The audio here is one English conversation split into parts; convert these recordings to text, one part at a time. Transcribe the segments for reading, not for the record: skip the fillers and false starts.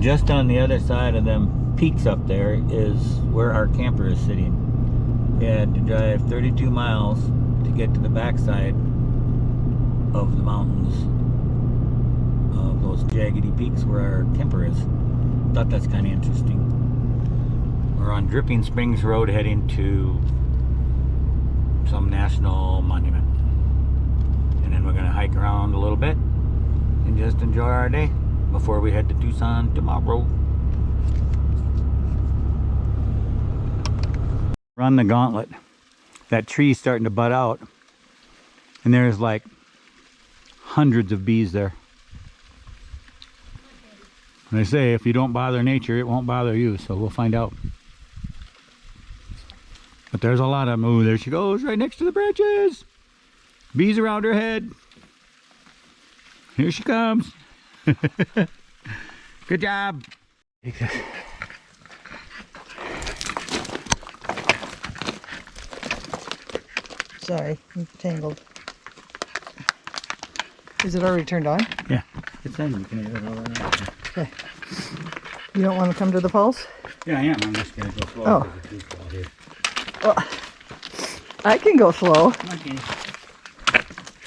And just on the other side of them peaks up there is where our camper is sitting. We had to drive 32 miles to get to the backside of the mountains of those jaggedy peaks where our camper is. Thought that's kind of interesting. We're on Dripping Springs Road heading to some national monument. And then we're going to hike around a little bit and just enjoy our day before we head to Tucson tomorrow. Run the gauntlet. That tree's starting to bud out. And there's like hundreds of bees there. And they say if you don't bother nature, it won't bother you. So we'll find out. But there's a lot of them. Oh, there she goes, right next to the branches. Bees around her head. Here she comes. Good job. Sorry, I'm tangled. Is it already turned on? Yeah, it's in. You can have it all around. Okay. You don't want to come to the pulse? Yeah, I am. I'm just going to go slow. Oh. Because it's too slow here. Well, I can go slow. Okay.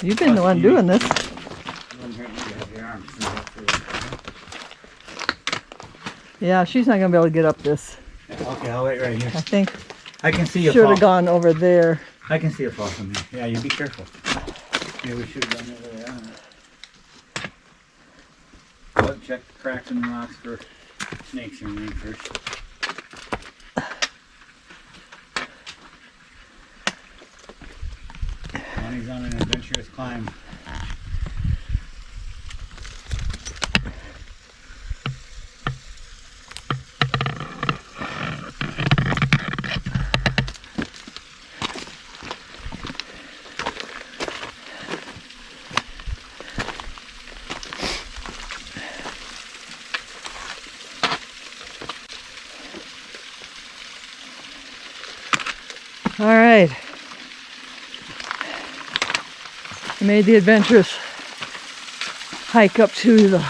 You've been the one doing this. Yeah, she's not going to be able to get up this. Okay, I'll wait right here. I think I can see a should fall. have gone over there. I can see a fall from here. Yeah, you be careful. Yeah, we should have done over there. But check the cracks in the rocks for snakes or anything first. Bonnie's on an adventurous climb. All right. I made the adventurous hike up to the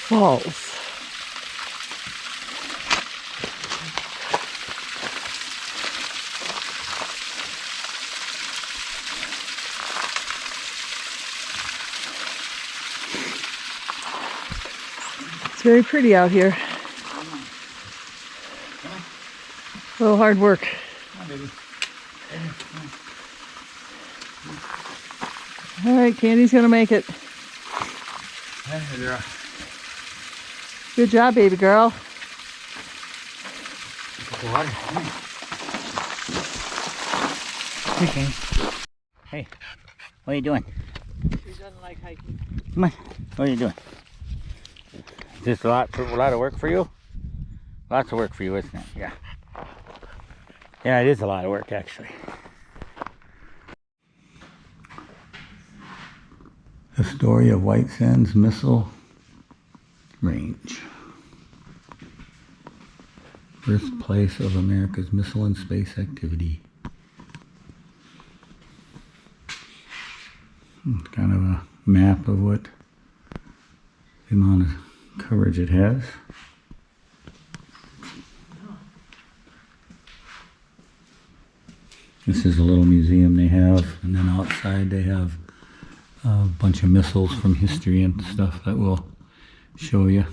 falls. It's very pretty out here. A little hard work. All right, Candy's gonna make it. Hey, girl. Good job, baby girl. Water. Okay. Hey, what are you doing? She doesn't like hiking. Come on. What are you doing? Is this a lot of work for you? Lots of work for you, isn't it? Yeah. Yeah, it is a lot of work, actually. The story of White Sands Missile Range. Birthplace of America's missile and space activity. Kind of a map of what the amount of coverage it has. This is a little museum they have, and then outside they have a bunch of missiles from history and stuff that we'll show you.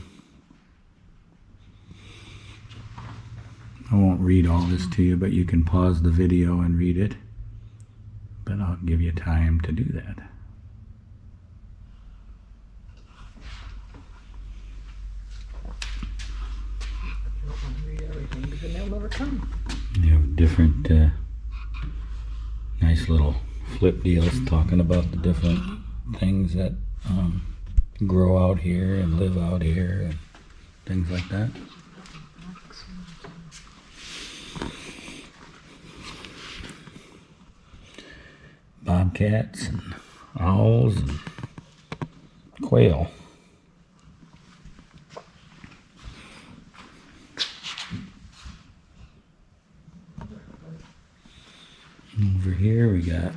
I won't read all this to you, but you can pause the video and read it. But I'll give you time to do that. I don't want to read everything because then they'll never come. They have different nice little flip deals talking about the different things that grow out here and live out here and things like that. Bobcats and owls and quail. Over here we got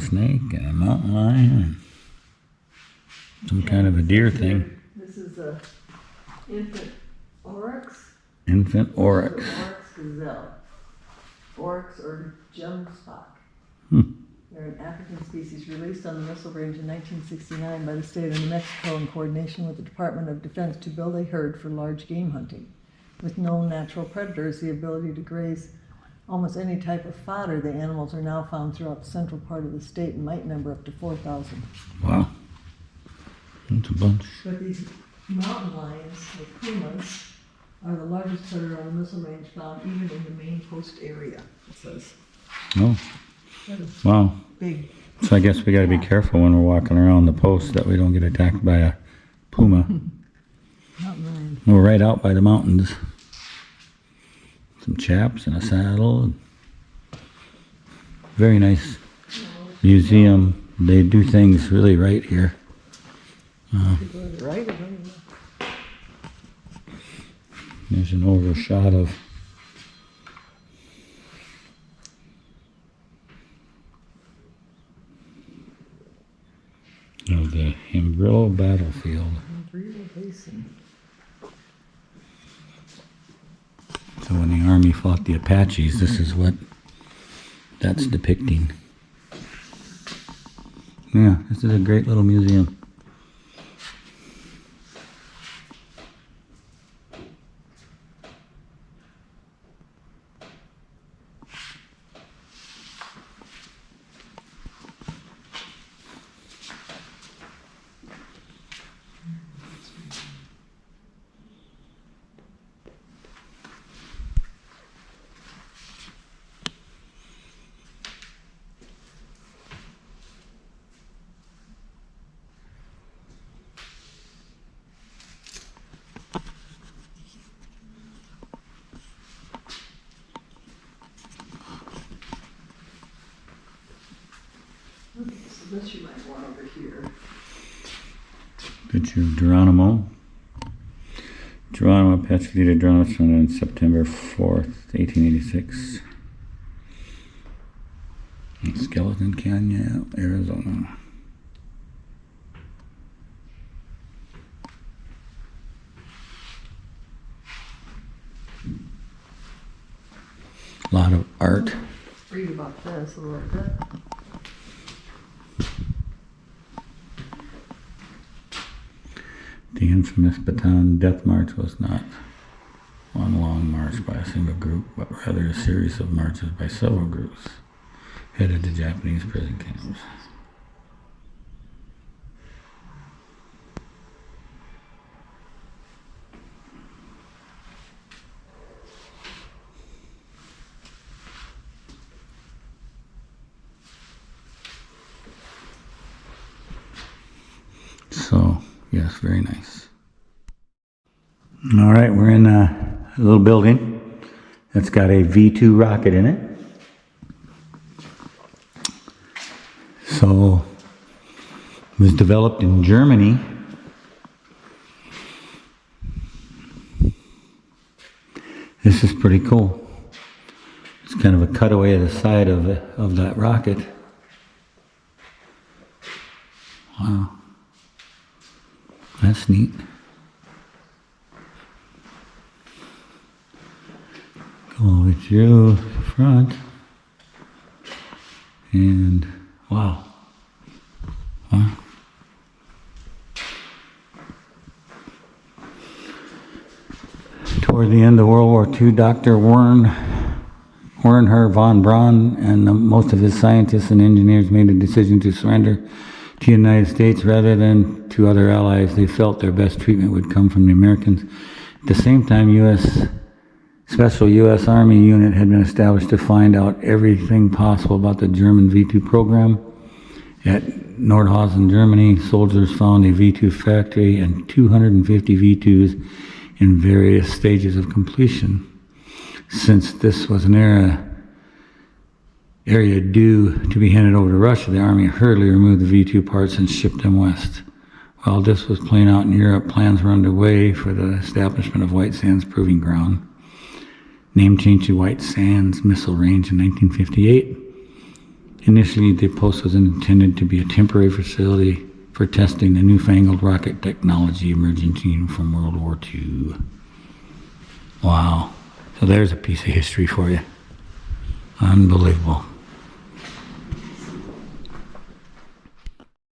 rattlesnake and a mountain lion and some kind of a deer thing. This is a infant oryx. Infant oryx. Oryx gazelle. Oryx or gemsbok. They're an African species released on the Missile Range in 1969 by the state of New Mexico in coordination with the Department of Defense to build a herd for large game hunting. With known natural predators, the ability to graze almost any type of fodder, the animals are now found throughout the central part of the state and might number up to 4,000. Wow. That's a bunch. But these mountain lions, or pumas, are the largest predator on the Missile Range found even in the Maine coast area, it says. Oh, That is wow. big. So I guess we got to be careful when we're walking around the post that we don't get attacked by a puma. Mountain lion. We're right out by the mountains. Some chaps and a saddle. Very nice museum. They do things really right here. Right? There's an overshot of the Embrillo battlefield. Basin. So when the Army fought the Apaches, this is what that's depicting. Yeah, this is a great little museum. So this you might want over here. Picture of Geronimo. Geronimo, Apache leader Geronimo, found on September 4th, 1886. In Skeleton Canyon, Arizona. A lot of art. Read about this a little bit. The infamous Bataan Death March was not one long march by a single group, but rather a series of marches by several groups headed to Japanese prison camps. So, yes, very nice. All right, we're in a little building that's got a V2 rocket in it. So, it was developed in Germany. This is pretty cool. It's kind of a cutaway of the side of that rocket. Wow. That's neat. Go all the way through the front. And wow. Wow. Toward the end of World War II, Dr. Wernher von Braun and most of his scientists and engineers made a decision to surrender to the United States rather than to other allies. They felt their best treatment would come from the Americans. At the same time, Special U.S. Army unit had been established to find out everything possible about the German V2 program. At Nordhausen, Germany, soldiers found a V2 factory and 250 V2s in various stages of completion. Since this was an area due to be handed over to Russia, the Army hurriedly removed the V2 parts and shipped them west. While this was playing out in Europe, plans were underway for the establishment of White Sands Proving Ground. Name change to White Sands Missile Range in 1958. Initially, the post was intended to be a temporary facility for testing the newfangled rocket technology emerging from World War II. Wow. So there's a piece of history for you. Unbelievable.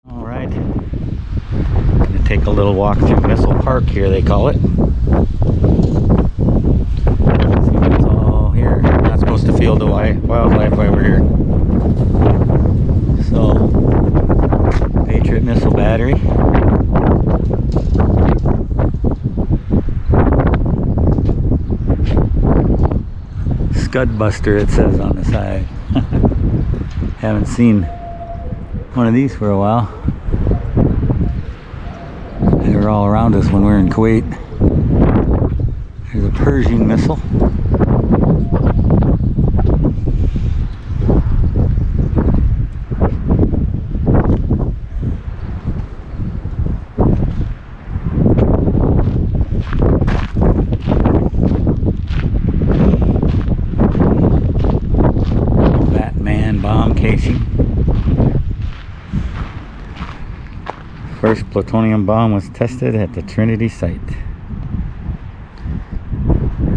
All right. Gonna take a little walk through Missile Park here, they call it. It's all here. Not supposed to feel the wildlife while we're here. So, Patriot Missile Battery. Scud Buster, it says on the side. Haven't seen one of these for a while. They were all around us when we were in Kuwait. There's a Pershing missile. Batman bomb casing. First plutonium bomb was tested at the Trinity site.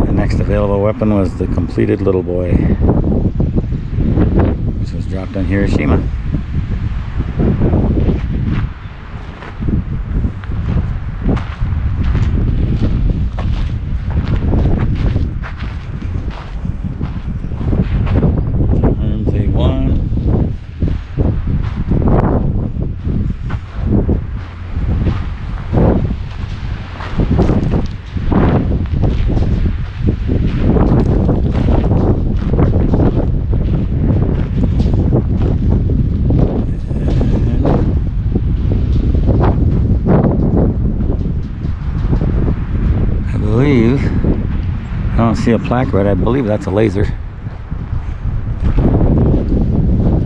The next available weapon was the completed Little Boy, which was dropped on Hiroshima. Arms A1. I don't see a plaque, but I believe that's a laser.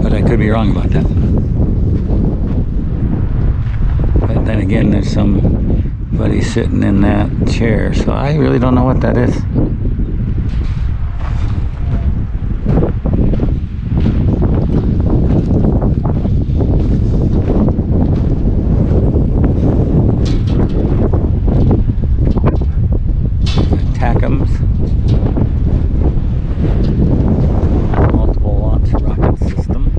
But I could be wrong about that. But then again, there's somebody sitting in that chair, so I really don't know what that is. TACMS. Multiple launch rocket system.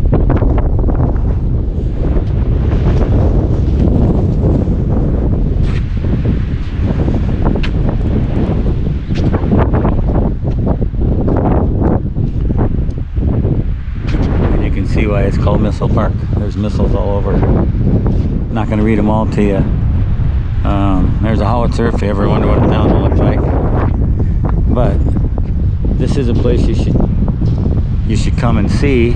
And you can see why it's called Missile Park. There's missiles all over. I'm not going to read them all to you. There's a howitzer if you ever wonder what a town looks like. But this is a place you should come and see.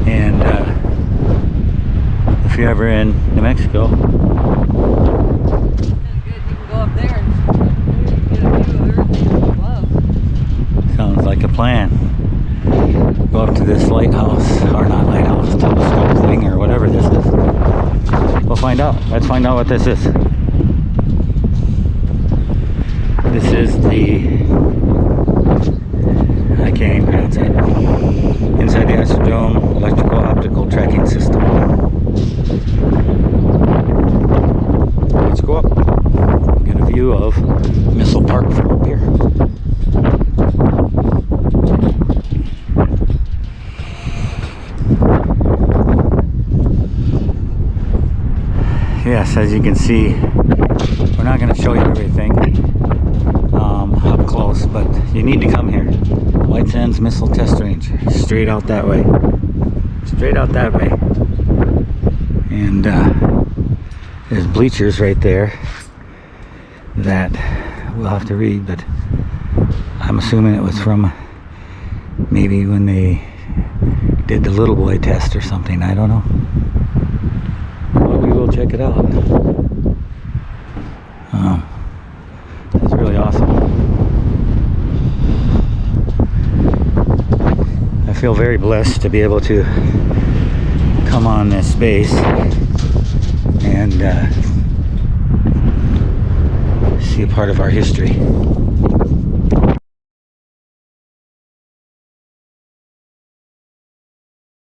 And if you're ever in New Mexico, sounds like a plan. Go up to this lighthouse, or not lighthouse, telescope thing, or whatever this is. We'll find out. Let's find out what this is. This is I can't even pronounce it. Inside the Astrodome electrical optical tracking system. Let's go up. Get a view of Missile Park from up here. Yes, as you can see, we're not going to show you everything up close, but you need to come here. White Sands Missile Test Range, straight out that way. Straight out that way. And there's bleachers right there that we'll have to read, but I'm assuming it was from maybe when they did the Little Boy test or something. I don't know. But we will check it out. That's really awesome. I feel very blessed to be able to come on this base and see a part of our history.